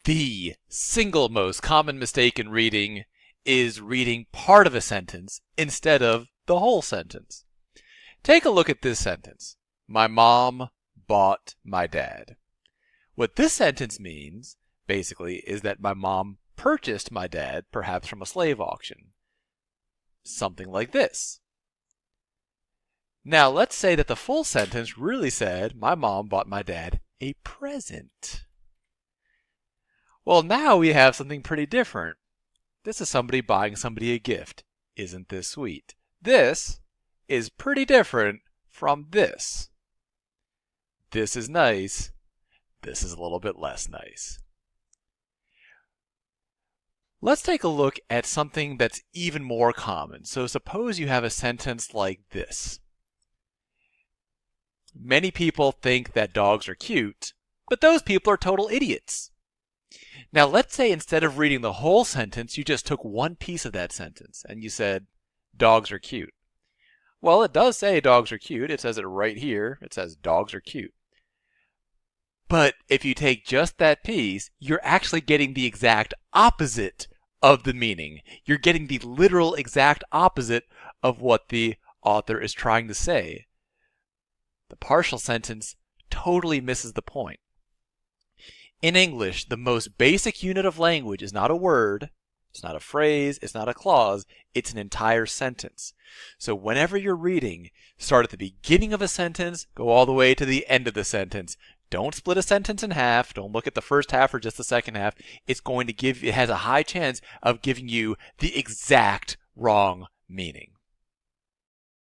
The single most common mistake in reading is reading part of a sentence instead of the whole sentence. Take a look at this sentence. My mom bought my dad. What this sentence means, basically, is that my mom purchased my dad, perhaps from a slave auction. Something like this. Now, let's say that the full sentence really said, my mom bought my dad a present. Well, now we have something pretty different. This is somebody buying somebody a gift. Isn't this sweet? This is pretty different from this. This is nice. This is a little bit less nice. Let's take a look at something that's even more common. So suppose you have a sentence like this. Many people think that dogs are cute, but those people are total idiots. Now let's say instead of reading the whole sentence, you just took one piece of that sentence and you said, dogs are cute. Well, it does say dogs are cute. It says it right here. It says dogs are cute. But if you take just that piece, you're actually getting the exact opposite of the meaning. You're getting the literal exact opposite of what the author is trying to say. The partial sentence totally misses the point. In English, the most basic unit of language is not a word, it's not a phrase, it's not a clause, it's an entire sentence. So whenever you're reading, start at the beginning of a sentence, go all the way to the end of the sentence. Don't split a sentence in half. Don't look at the first half or just the second half. It has a high chance of giving you the exact wrong meaning.